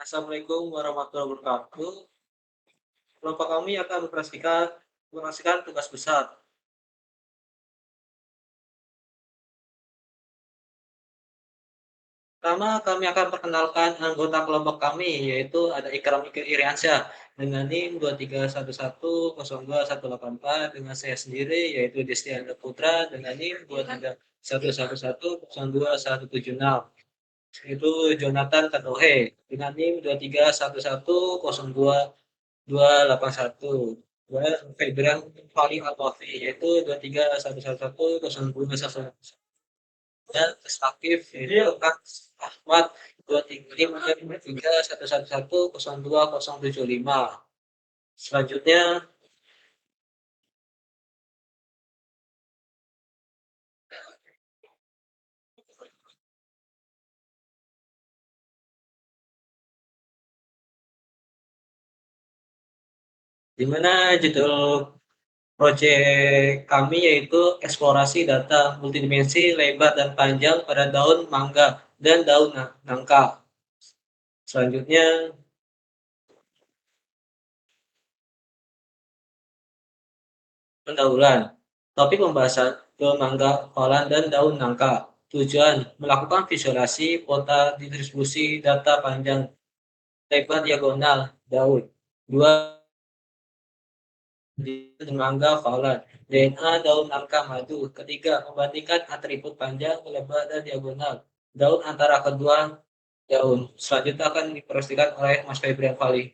Assalamualaikum warahmatullahi wabarakatuh. Kelompok kami akan mengoperasikan tugas besar. Pertama, kami akan perkenalkan anggota kelompok kami, yaitu ada Ikram Iriansyah dengan NIM 231102184 dengan saya sendiri, yaitu Destianda Putra dengan NIM 23111021176. Itu Jonathan Katohe dengan NIM 231102281. Febrian Fali Alwafi yaitu 231111021. Dan aktif yaitu Kak Ahmad 23531111025. Selanjutnya, di mana judul proyek kami yaitu eksplorasi data multidimensi lebar dan panjang pada daun mangga dan daun nangka. Selanjutnya, pendahuluan. Topik pembahasan daun mangga, kolam, dan daun nangka. Tujuan melakukan visualisasi peta distribusi data panjang lebar diagonal daun. Dua mangga faulan. DNA daun nangka madu. Ketiga, membandingkan atribut panjang, lebar, dan diagonal daun antara kedua daun. Selanjutnya akan diproses oleh Mas Febrian Fali.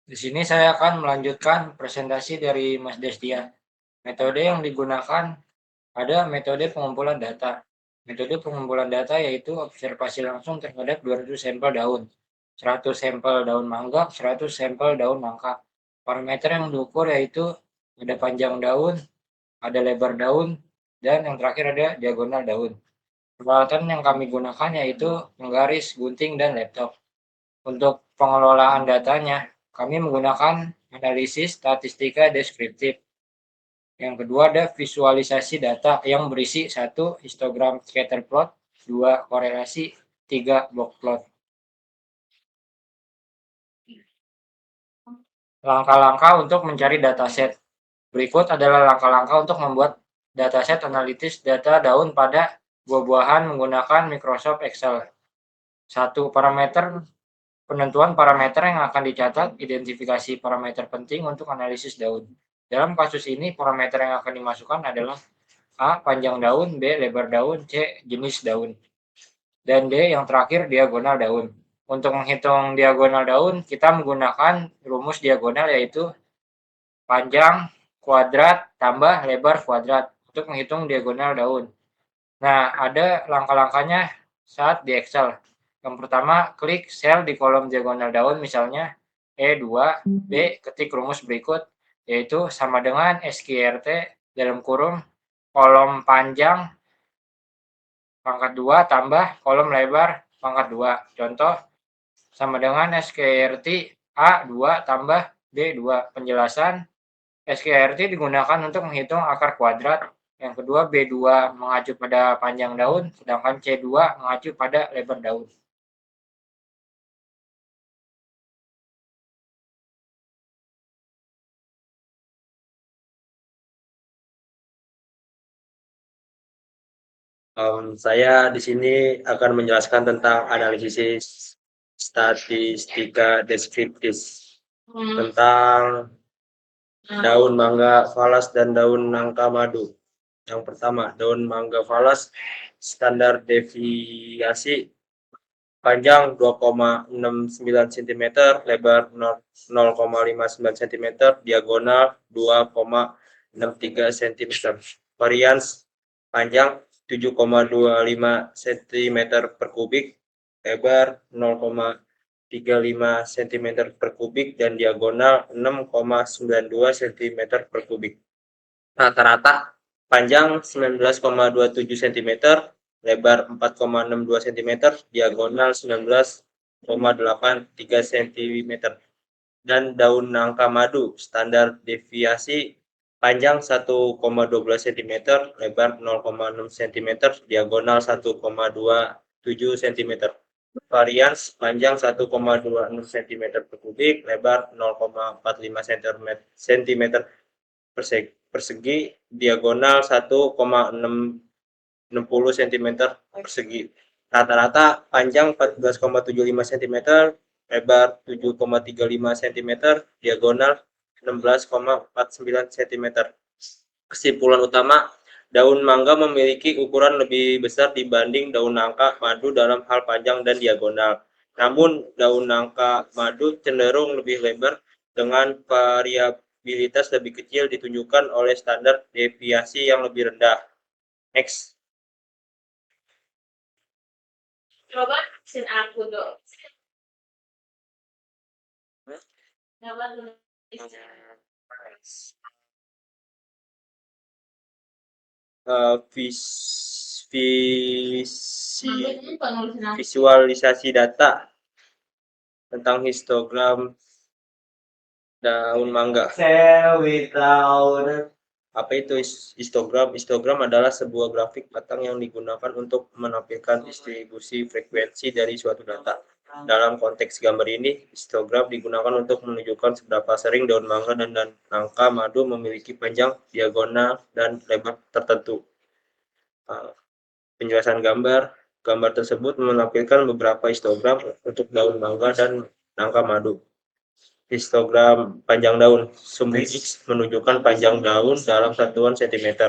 Di sini saya akan melanjutkan presentasi dari Mas Destia. Metode yang digunakan ada metode pengumpulan data. Metode pengumpulan data yaitu observasi langsung terhadap 200 sampel daun, 100 sampel daun mangga, 100 sampel daun nangka. Parameter yang diukur yaitu ada panjang daun, ada lebar daun, dan yang terakhir ada diagonal daun. Peralatan yang kami gunakan yaitu penggaris, gunting, dan laptop. Untuk pengelolaan datanya, kami menggunakan analisis statistika deskriptif. Yang kedua ada visualisasi data yang berisi 1. Histogram scatter plot, 2. Korelasi, 3. box plot. Langkah-langkah untuk mencari dataset. Berikut adalah langkah-langkah untuk membuat dataset analitis data daun pada buah-buahan menggunakan Microsoft Excel. 1. Penentuan parameter yang akan dicatat, identifikasi parameter penting untuk analisis daun. Dalam kasus ini, parameter yang akan dimasukkan adalah A. Panjang daun, B. Lebar daun, C. Jenis daun, dan D. Yang terakhir, diagonal daun. Untuk menghitung diagonal daun, kita menggunakan rumus diagonal yaitu panjang kuadrat tambah lebar kuadrat untuk menghitung diagonal daun. Nah, ada langkah-langkahnya saat di Excel. Yang pertama, klik sel di kolom diagonal daun, misalnya E2, B, ketik rumus berikut, yaitu sama dengan SQRT dalam kurung kolom panjang pangkat 2 tambah kolom lebar pangkat 2. Contoh, sama dengan SQRT A2 tambah B2. Penjelasan, SQRT digunakan untuk menghitung akar kuadrat. Yang kedua, B2 mengacu pada panjang daun, sedangkan C2 mengacu pada lebar daun. Saya di sini akan menjelaskan tentang analisis statistika deskriptif tentang daun mangga falas dan daun nangka madu. Yang pertama, daun mangga falas standar deviasi panjang 2,69 cm, lebar 0,59 cm, diagonal 2,63 cm. Varians panjang 7,25 cm per kubik, lebar 0,35 cm per kubik, dan diagonal 6,92 cm per kubik. Rata-rata panjang 19,27 cm, lebar 4,62 cm, diagonal 19,83 cm. Dan daun nangka madu standar deviasi panjang 1,12 cm, lebar 0,6 cm, diagonal 1,27 cm. Varians panjang 1,26 cm per kubik, lebar 0,45 cm persegi, diagonal 1,60 cm persegi. Rata-rata panjang 14,75 cm, lebar 7,35 cm, diagonal 16,49 cm. Kesimpulan utama, daun mangga memiliki ukuran lebih besar dibanding daun nangka madu dalam hal panjang dan diagonal. Namun, daun nangka madu cenderung lebih lebar dengan variabilitas lebih kecil ditunjukkan oleh standar deviasi yang lebih rendah. Next. Coba sin aku dong. Coba dulu. Visualisasi data tentang histogram daun mangga. Apa itu histogram? Histogram adalah sebuah grafik batang yang digunakan untuk menampilkan distribusi frekuensi dari suatu data. Dalam konteks gambar ini, histogram digunakan untuk menunjukkan seberapa sering daun mangga dan nangka madu memiliki panjang, diagonal, dan lebar tertentu. Penjelasan gambar. Gambar tersebut menampilkan beberapa histogram untuk daun mangga dan nangka madu. Histogram panjang daun. Sumbu X menunjukkan panjang daun dalam satuan cm.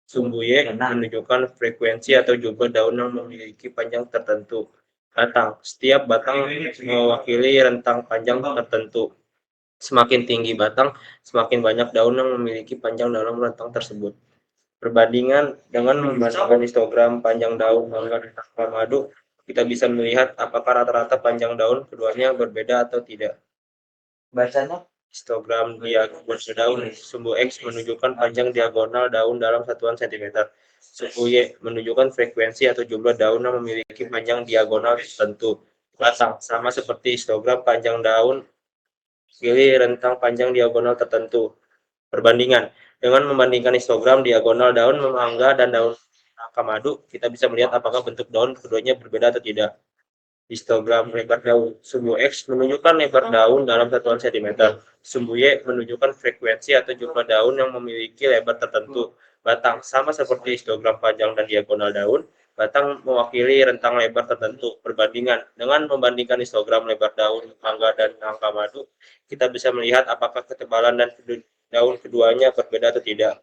Sumbu Y menunjukkan frekuensi atau jumlah daun yang memiliki panjang tertentu. Batang. Setiap batang mewakili rentang panjang tertentu. Semakin tinggi batang, semakin banyak daun yang memiliki panjang dalam rentang tersebut. Perbandingan dengan membandingkan histogram panjang daun mangga dan nangka madu, kita bisa melihat apakah rata-rata panjang daun keduanya berbeda atau tidak. Bacanya histogram diagonal daun. Sumbu X menunjukkan panjang diagonal daun dalam satuan cm. Sumbu Y menunjukkan frekuensi atau jumlah daun yang memiliki panjang diagonal tertentu. Batang sama seperti histogram panjang daun, pilih rentang panjang diagonal tertentu. Perbandingan dengan membandingkan histogram diagonal daun mangga dan daun nangka madu, kita bisa melihat apakah bentuk daun keduanya berbeda atau tidak. Histogram lebar daun. Sumbu X menunjukkan lebar daun dalam satuan cm. Sumbu Y menunjukkan frekuensi atau jumlah daun yang memiliki lebar tertentu. Batang sama seperti histogram panjang dan diagonal daun, batang mewakili rentang lebar tertentu. Perbandingan dengan membandingkan histogram lebar daun mangga dan nangka madu, kita bisa melihat apakah ketebalan dan daun keduanya berbeda atau tidak.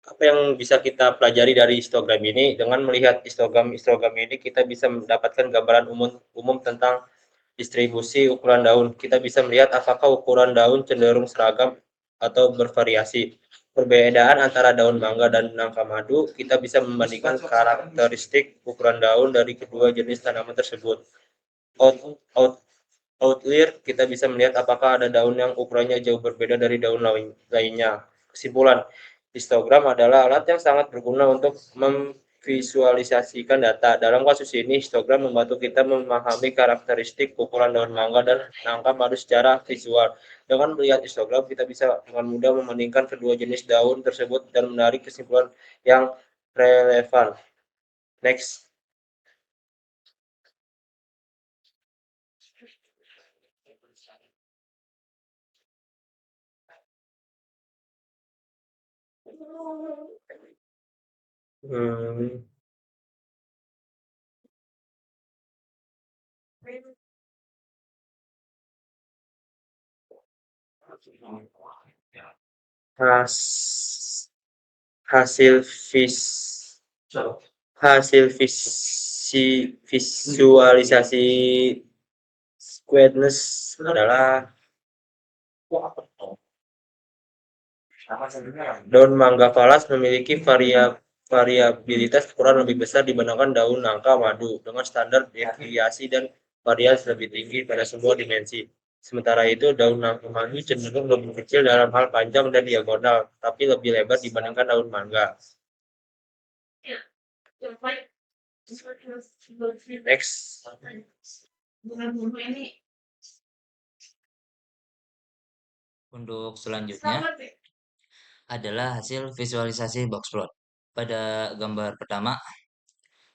Apa yang bisa kita pelajari dari histogram ini? Dengan melihat histogram ini, kita bisa mendapatkan gambaran umum tentang distribusi ukuran daun. Kita bisa melihat apakah ukuran daun cenderung seragam atau bervariasi. Perbedaan antara daun mangga dan nangka madu, kita bisa membandingkan karakteristik ukuran daun dari kedua jenis tanaman tersebut. Outlier, kita bisa melihat apakah ada daun yang ukurannya jauh berbeda dari daun lainnya. Kesimpulan, histogram adalah alat yang sangat berguna untuk memvisualisasikan data. Dalam kasus ini, histogram membantu kita memahami karakteristik ukuran daun mangga dan nangka madu secara visual. Dengan melihat histogram, kita bisa dengan mudah membandingkan kedua jenis daun tersebut dan menarik kesimpulan yang relevan. Next. Hasil visualisasi squamous adalah daun mangga falas memiliki variabilitas ukuran lebih besar dibandingkan daun nangka madu dengan standar deviasi dan variasi lebih tinggi pada semua dimensi. Sementara itu, daun nangka madu cenderung lebih kecil dalam hal panjang dan diagonal, tapi lebih lebar dibandingkan daun mangga. Next. Untuk selanjutnya Selamat ya. adalah hasil visualisasi box plot. Pada gambar pertama,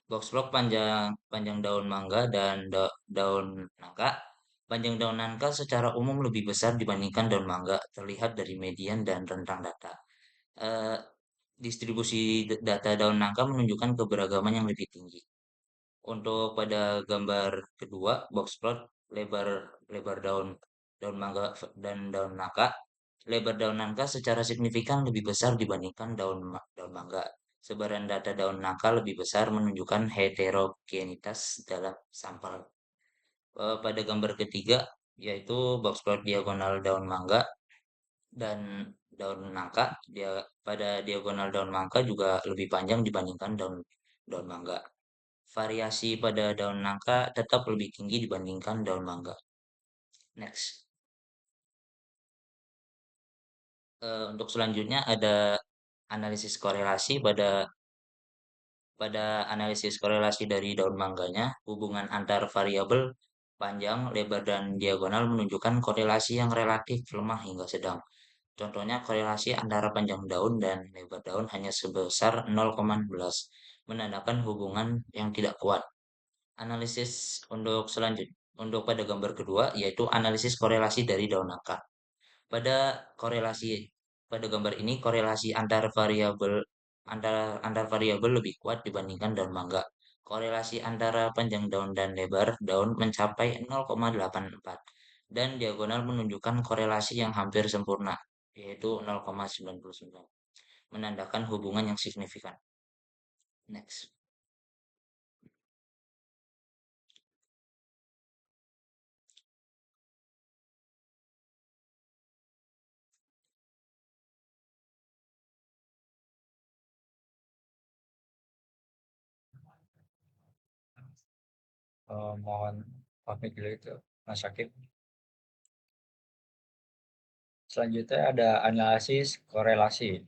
box plot panjang panjang daun mangga dan daun nangka. Panjang daun nangka secara umum lebih besar dibandingkan daun mangga, terlihat dari median dan rentang data. Eh, Distribusi data daun nangka menunjukkan keberagaman yang lebih tinggi. Untuk pada gambar kedua, box plot lebar lebar daun daun mangga dan daun nangka. Lebar daun nangka secara signifikan lebih besar dibandingkan daun mangga. Sebaran data daun nangka lebih besar menunjukkan heterogenitas dalam sampel. Pada gambar ketiga, yaitu box plot diagonal daun mangga dan daun nangka. Pada diagonal daun nangka juga lebih panjang dibandingkan daun mangga. Variasi pada daun nangka tetap lebih tinggi dibandingkan daun mangga. Next. Untuk selanjutnya ada analisis korelasi. Pada analisis korelasi dari daun mangganya, hubungan antar variabel panjang, lebar, dan diagonal menunjukkan korelasi yang relatif lemah hingga sedang. Contohnya korelasi antara panjang daun dan lebar daun hanya sebesar 0,11, menandakan hubungan yang tidak kuat. Analisis untuk pada gambar kedua yaitu analisis korelasi dari daun nangka. Pada korelasi pada gambar ini korelasi antar variabel lebih kuat dibandingkan daun mangga. Korelasi antara panjang daun dan lebar daun mencapai 0,84 dan diagonal menunjukkan korelasi yang hampir sempurna yaitu 0,99, menandakan hubungan yang signifikan. Next. Mohon pamit dulu itu Mas Syakib. Selanjutnya ada analisis korelasi.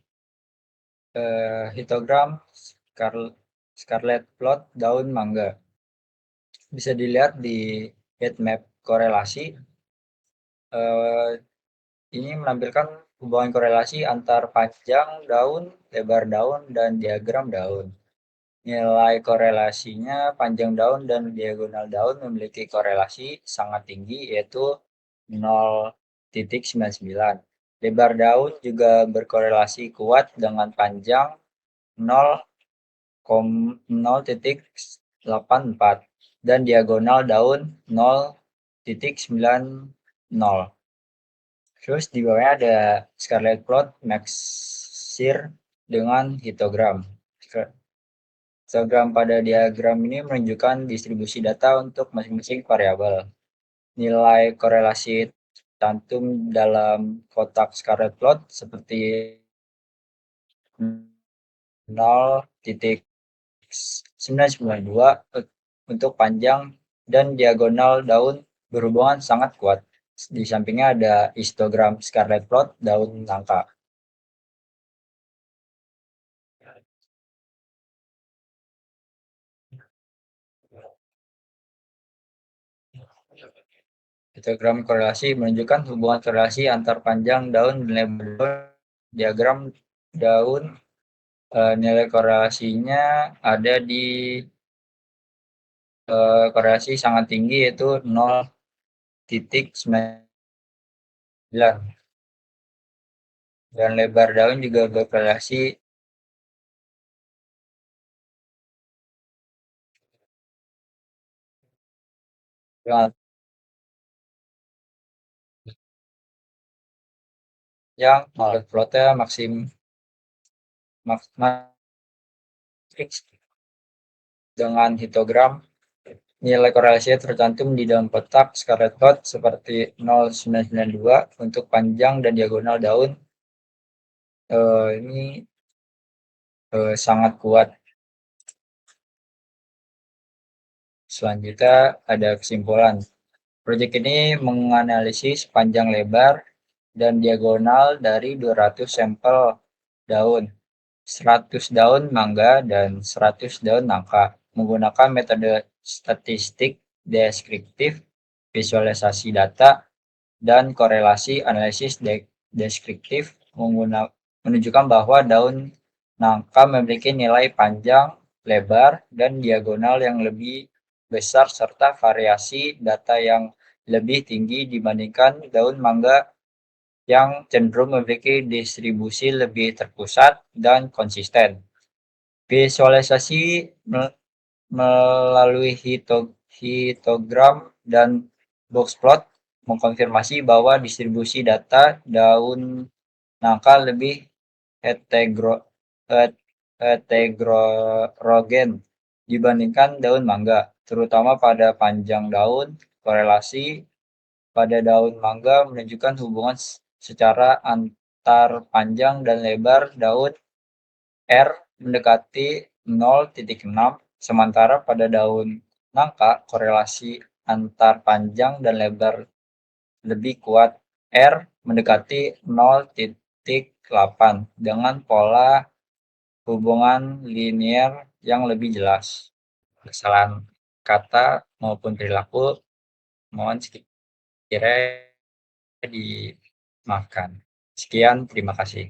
Histogram scarlet plot daun mangga. Bisa dilihat di heat map korelasi. Ini menampilkan hubungan korelasi antar panjang daun, lebar daun, dan diagram daun. Nilai korelasinya panjang daun dan diagonal daun memiliki korelasi sangat tinggi yaitu 0,99. Lebar daun juga berkorelasi kuat dengan panjang 0,84 dan diagonal daun 0,90. Terus di bawahnya ada scarlet plot mixture dengan histogram. Histogram pada diagram ini menunjukkan distribusi data untuk masing-masing variabel. Nilai korelasi tercantum dalam kotak scarlet plot seperti 0,992 untuk panjang dan diagonal daun berhubungan sangat kuat. Di sampingnya ada histogram scarlet plot daun nangka. Histogram korelasi menunjukkan hubungan korelasi antar panjang daun dan lebar daun. Diagram daun nilai korelasinya ada di korelasi sangat tinggi yaitu 0,9 dan lebar daun juga berkorelasi dengan yang plotnya max dengan histogram. Nilai korelasinya tercantum di dalam kotak scarlet plot seperti 0,992 untuk panjang dan diagonal daun. Ini sangat kuat. Selanjutnya ada kesimpulan. Proyek ini menganalisis panjang lebar dan diagonal dari 200 sampel daun, 100 daun mangga dan 100 daun nangka menggunakan metode statistik deskriptif, visualisasi data, dan korelasi analisis deskriptif menunjukkan bahwa daun nangka memiliki nilai panjang, lebar, dan diagonal yang lebih besar serta variasi data yang lebih tinggi dibandingkan daun mangga yang cenderung memiliki distribusi lebih terpusat dan konsisten. Visualisasi melalui hitogram dan box plot mengkonfirmasi bahwa distribusi data daun nangka lebih heterogen dibandingkan daun mangga, terutama pada panjang daun. Korelasi pada daun mangga menunjukkan hubungan secara antar panjang dan lebar daun R mendekati 0,6, sementara pada daun nangka korelasi antar panjang dan lebar lebih kuat, R mendekati 0,8 dengan pola hubungan linier yang lebih jelas. Kesalahan kata maupun perilaku mohon sekiranya dimaafkan. Sekian, terima kasih.